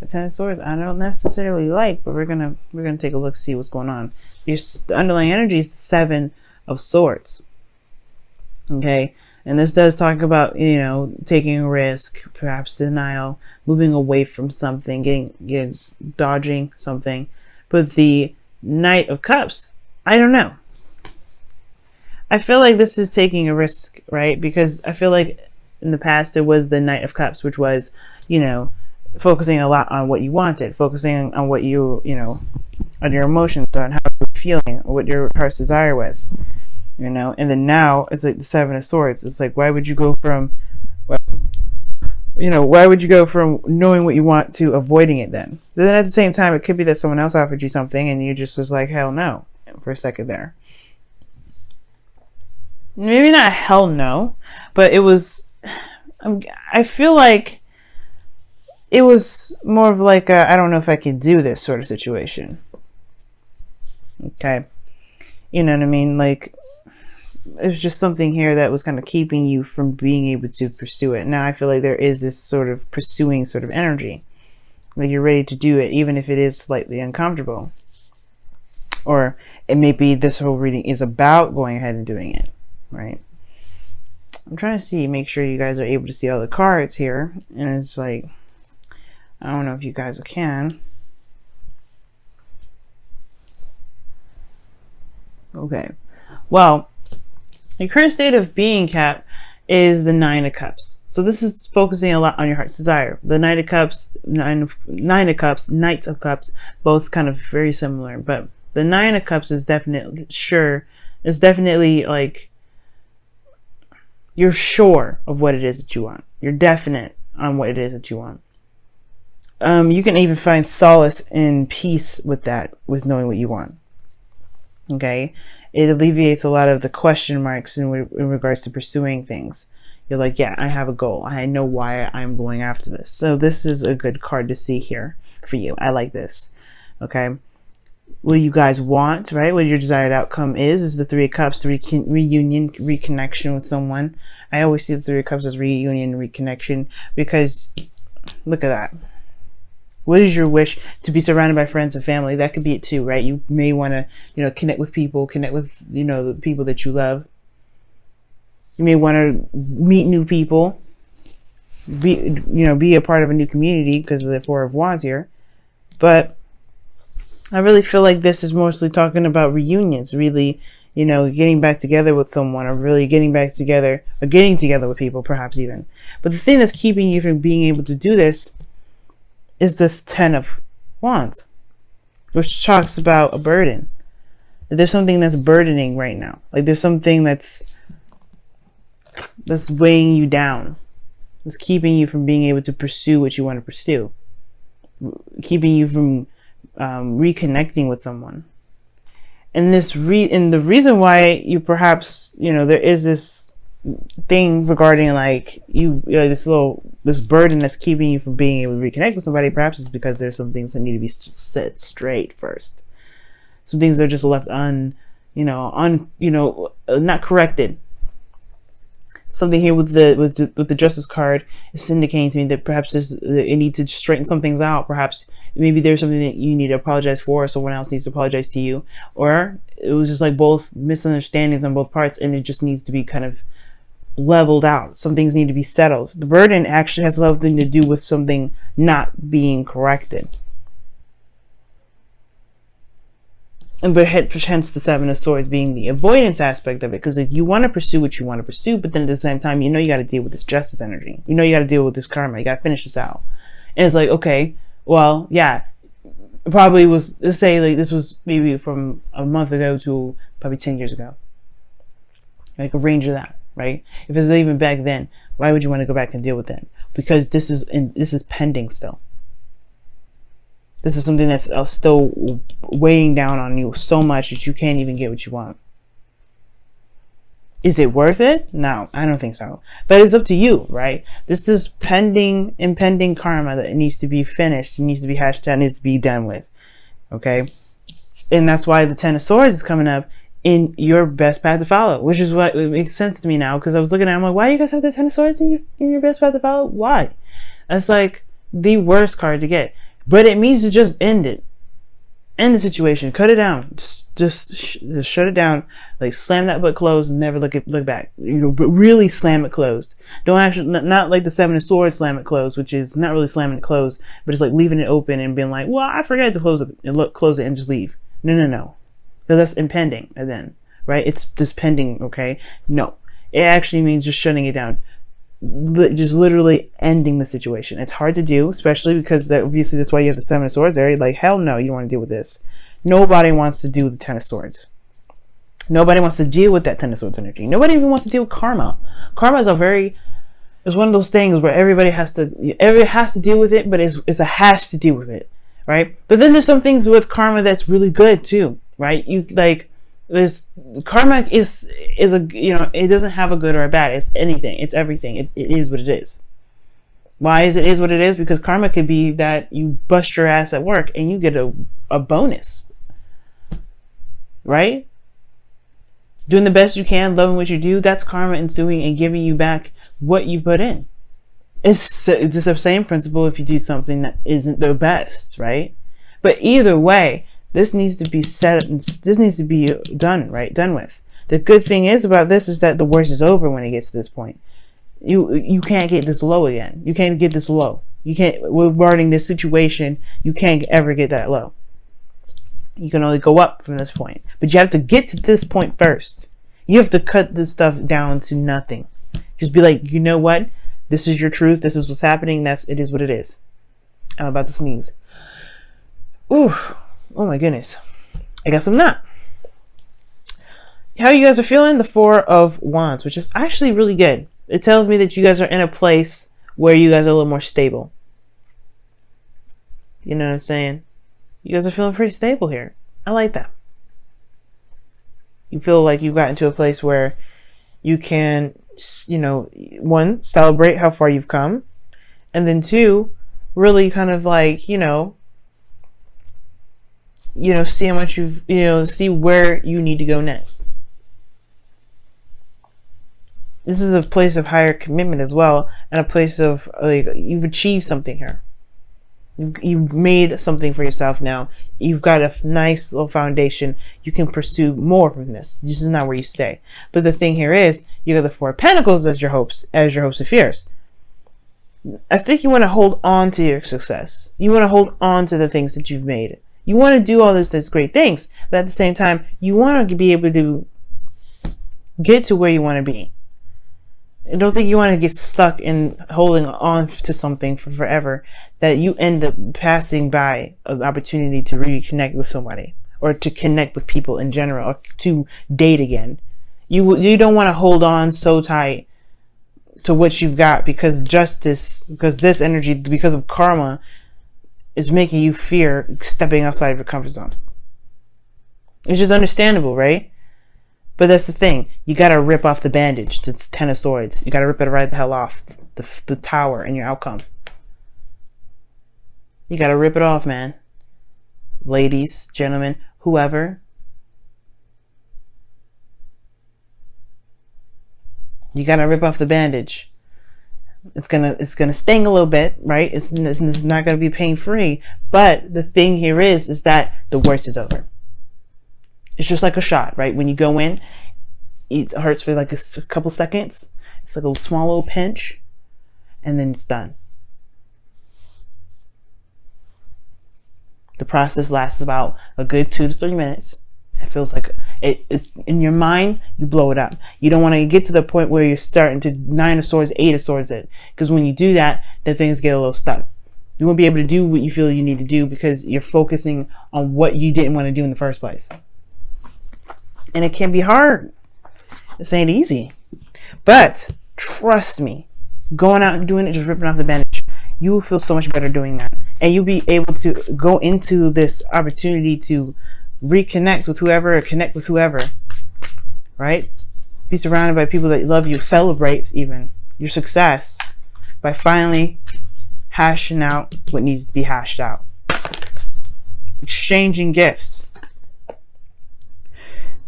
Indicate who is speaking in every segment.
Speaker 1: The Ten of Swords, I don't necessarily like, but we're gonna take a look, see what's going on. The underlying energy is the Seven of Swords. Okay, and this does talk about, you know, taking a risk, perhaps denial, moving away from something, dodging something. But the Knight of Cups, I don't know. I feel like this is taking a risk, right? Because I feel like in the past it was the Knight of Cups, which was, you know, focusing a lot on what you wanted, focusing on what you know, on your emotions, on how you're feeling, what your heart's desire was, you know. And then now it's like the Seven of Swords. It's like, why would you go from, well, you know, why would you go from knowing what you want to avoiding it then? But then at the same time, it could be that someone else offered you something and you just was like, hell no, for a second there. Maybe not hell no, but it was, I feel like it was more of like a, I don't know if I can do this sort of situation. Okay. You know what I mean? Like, there's just something here that was kind of keeping you from being able to pursue it. Now I feel like there is this sort of pursuing sort of energy. Like you're ready to do it, even if it is slightly uncomfortable. Or it may be this whole reading is about going ahead and doing it. Right? I'm trying to see, make sure you guys are able to see all the cards here. And it's like, I don't know if you guys can. Okay. Well, your current state of being, Cap, is the Nine of Cups. So this is focusing a lot on your heart's desire. The Knight of Cups, Nine of Cups, Knights of Cups, both kind of very similar. But the Nine of Cups is definitely like, you're sure of what it is that you want. You're definite on what it is that you want. You can even find solace and peace with that, with knowing what you want. Okay? It alleviates a lot of the question marks in regards to pursuing things. You're like, yeah, I have a goal. I know why I'm going after this. So this is a good card to see here for you. I like this. Okay? What you guys want, right? What your desired outcome is the Three of Cups, reunion, reconnection with someone. I always see the Three of Cups as reunion, reconnection, because look at that. What is your wish? To be surrounded by friends and family. That could be it too, right? You may want to, you know, connect with people, connect with, you know, the people that you love. You may want to meet new people, be a part of a new community because of the Four of Wands here. But I really feel like this is mostly talking about reunions, really, you know, getting back together with someone, or really getting back together, or getting together with people, perhaps even. But the thing that's keeping you from being able to do this is the Ten of Wands, which talks about a burden. There's something that's burdening right now. Like there's something that's weighing you down. It's keeping you from being able to pursue what you want to pursue. Keeping you from reconnecting with someone. And the reason why you perhaps, you know, there is this thing regarding like this burden that's keeping you from being able to reconnect with somebody, perhaps is because there's some things that need to be set straight first. Some things that are just left not corrected. Something here with the Justice card is indicating to me that perhaps it needs to straighten some things out. Perhaps maybe there's something that you need to apologize for, or someone else needs to apologize to you, or it was just like both misunderstandings on both parts, and it just needs to be kind of leveled out. Some things need to be settled. The burden actually has something to do with something not being corrected. But hence the Seven of Swords being the avoidance aspect of it. Because if you want to pursue what you want to pursue, but then at the same time, you know you got to deal with this justice energy. You know you got to deal with this karma. You got to finish this out. And it's like, okay, well, yeah, it probably was, let's say like this was maybe from a month ago to probably 10 years ago. Like a range of that, right? If it's even back then, why would you want to go back and deal with that? Because this is pending still. This is something that's still weighing down on you so much that you can't even get what you want. Is it worth it? No, I don't think so. But it's up to you, right? This is impending karma that needs to be finished. It needs to be hashed out, needs to be done with. Okay? And that's why the Ten of Swords is coming up in your best path to follow, which is what it makes sense to me now, because I was looking at it, I'm like, why do you guys have the Ten of Swords in your best path to follow? Why? That's like the worst card to get. But it means to just end it. End the situation. Cut it down. Just shut it down. Like, slam that book closed and never look back. But really slam it closed. Don't actually, not like the Seven of Swords, slam it closed, which is not really slamming it closed, but it's like leaving it open and being like, well, I forgot to close it and just leave. No. Because that's impending, and then, right? It's just pending, okay? No. It actually means just shutting it down. Just literally ending the situation. It's hard to do, especially because obviously that's why you have the Seven of Swords there. You're like, hell no, you don't want to deal with this. Nobody wants to do the Ten of Swords. Nobody wants to deal with that Ten of Swords energy. Nobody even wants to deal with karma. Karma is it's one of those things where everybody has to deal with it, but it's a has to deal with it, right? But then there's some things with karma that's really good too, right? There's karma is a, it doesn't have a good or a bad. It's anything. It's everything. It is what it is. Why is what it is? Because karma could be that you bust your ass at work and you get a bonus, right? Doing the best you can, loving what you do, that's karma ensuing and giving you back what you put in. It's just the same principle if you do something that isn't the best, right? But either way, this needs to be this needs to be done with. The good thing is about this is that the worst is over when it gets to this point. You can't get this low again. You can't get this low. You can't, regarding this situation, you can't ever get that low. You can only go up from this point. But you have to get to this point first. You have to cut this stuff down to nothing. Just be like, you know what? This is your truth. This is what's happening. It is what it is. I'm about to sneeze. Ooh. Oh my goodness. I guess I'm not. How you guys are feeling? The Four of Wands, which is actually really good. It tells me that you guys are in a place where you guys are a little more stable. You know what I'm saying? You guys are feeling pretty stable here. I like that. You feel like you've gotten to a place where you can, one, celebrate how far you've come. And then two, really kind of like, see how much see where you need to go next. This is a place of higher commitment as well, and a place of like you've achieved something here. You've made something for yourself now. You've got a nice little foundation. You can pursue more from this. This is not where you stay. But the thing here is, you got the Four of Pentacles as your hopes of fears. I think you want to hold on to your success. You want to hold on to the things that you've made. You want to do all these great things, but at the same time, you want to be able to get to where you want to be. I don't think you want to get stuck in holding on to something for forever, that you end up passing by an opportunity to reconnect with somebody or to connect with people in general or to date again. You don't want to hold on so tight to what you've got because this energy, because of karma, is making you fear stepping outside of your comfort zone. It's just understandable, right? But that's the thing. You got to rip off the bandage. It's Ten of Swords. You got to rip it right the hell off. The tower and your outcome. You got to rip it off, man. Ladies, gentlemen, whoever. You got to rip off the bandage. It's gonna sting a little bit, right? It's not gonna be pain-free. But the thing here is that the worst is over. It's just like a shot, right? When you go in, it hurts for like a couple seconds. It's like a small little pinch, and then it's done. The process lasts about a good 2 to 3 minutes. It feels like it in your mind, you blow it up. You don't want to get to the point where you're starting to 9 of Swords, 8 of Swords it. Because when you do that, then things get a little stuck. You won't be able to do what you feel you need to do because you're focusing on what you didn't want to do in the first place. And it can be hard. This ain't easy. But trust me, going out and doing it, just ripping off the bandage, you will feel so much better doing that. And you'll be able to go into this opportunity to reconnect with whoever or connect with whoever, right? Be surrounded by people that love you. Celebrate even your success by finally hashing out what needs to be hashed out. Exchanging gifts.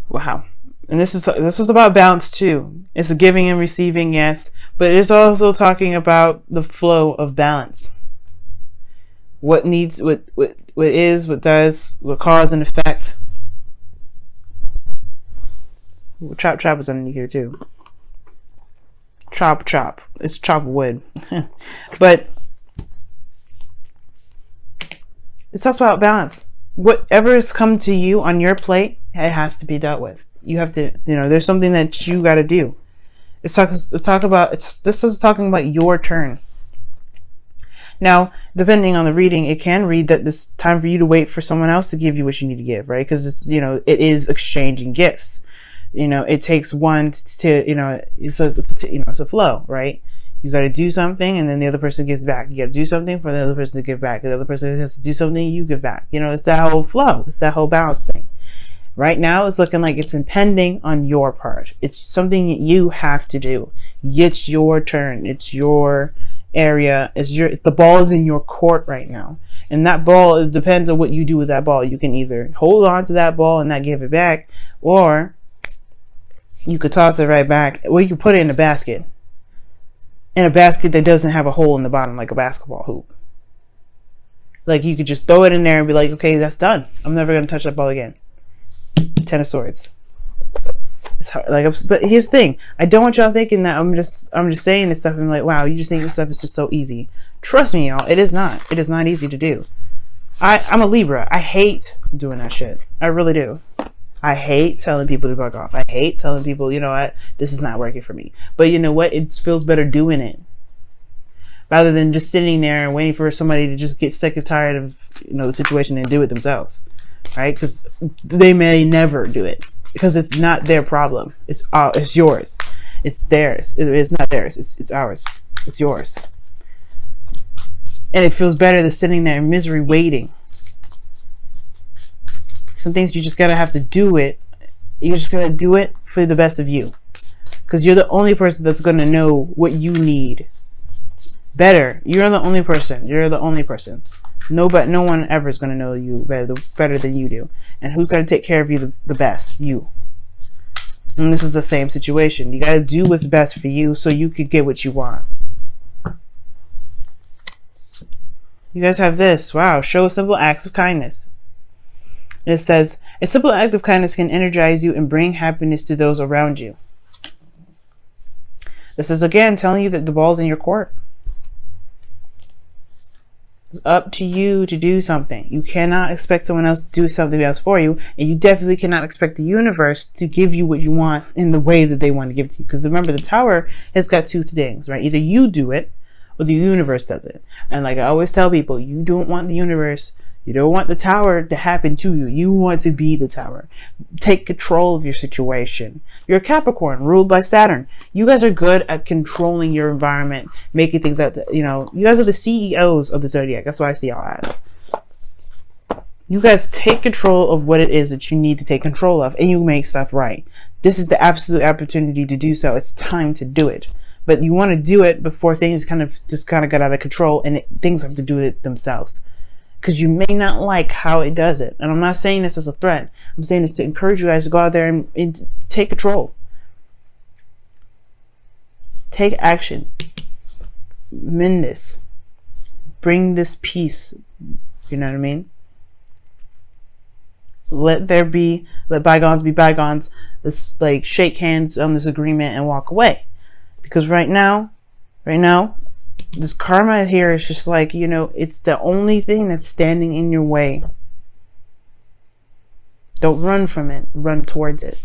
Speaker 1: Wow. And this is about balance too. It's a giving and receiving, yes, but it's also talking about the flow of balance. what needs, what is, what does, what cause and effect. Ooh, chop is underneath here too. Chop. It's chop wood. But it's also about balance. Whatever has come to you on your plate, it has to be dealt with. You have to, there's something that you got to do. This is talking about your turn. Now, depending on the reading, it can read that it's time for you to wait for someone else to give you what you need to give, right? Because it's, it is exchanging gifts. It takes one to, it's a flow, right? You got to do something, and then the other person gives back. You got to do something for the other person to give back. The other person has to do something, you give back. It's that whole flow. It's that whole balance thing. Right now, it's looking like it's impending on your part. It's something that you have to do. It's your turn. It's your area. The ball is in your court right now. And that ball, it depends on what you do with that ball. You can either hold on to that ball and not give it back, or you could toss it right back, or you can put it in a basket. In a basket that doesn't have a hole in the bottom like a basketball hoop. Like, you could just throw it in there and be like, okay, that's done. I'm never going to touch that ball again. 10 of Swords. It's hard. But here's the thing. I don't want y'all thinking that I'm just saying this stuff and like, wow, you just think this stuff is just so easy. Trust me, y'all. It is not. It is not easy to do. I'm a Libra. I hate doing that shit. I really do. I hate telling people to bug off. I hate telling people, you know what, this is not working for me. But you know what? It feels better doing it rather than just sitting there and waiting for somebody to just get sick and tired of the situation and do it themselves, right? Because they may never do it because it's not their problem. It's yours. It's theirs. It's not theirs. It's ours. It's yours. And it feels better than sitting there in misery waiting. Some things you just gotta have to do it. You're just gonna do it for the best of you, because you're the only person that's gonna know what you need better. You're the only person. No one ever is gonna know you better than you do. And who's gonna take care of you the best? You. And this is the same situation. You gotta do what's best for you so you could get what you want. You guys have this. Wow. Show simple acts of kindness. It says, a simple act of kindness can energize you and bring happiness to those around you. This is again telling you that the ball's in your court. It's up to you to do something. You cannot expect someone else to do something else for you, and you definitely cannot expect the universe to give you what you want in the way that they want to give it to you. Because remember, the Tower has got two things, right? Either you do it, or the universe does it. And like I always tell people, you don't want the universe. You don't want the Tower to happen to you. You want to be the Tower. Take control of your situation. You're a Capricorn, ruled by Saturn. You guys are good at controlling your environment, making things out. You guys are the CEOs of the zodiac. That's what I see y'all as. You guys take control of what it is that you need to take control of, and you make stuff right. This is the absolute opportunity to do so. It's time to do it. But you want to do it before things kind of got out of control, and things have to do it themselves. Because you may not like how it does it. And I'm not saying this as a threat. I'm saying this to encourage you guys to go out there and take control. Take action. Mend this. Bring this peace. You know what I mean? Let bygones be bygones. Let's shake hands on this agreement and walk away. Because right now, this karma here is just it's the only thing that's standing in your way. Don't run from it. Run towards it.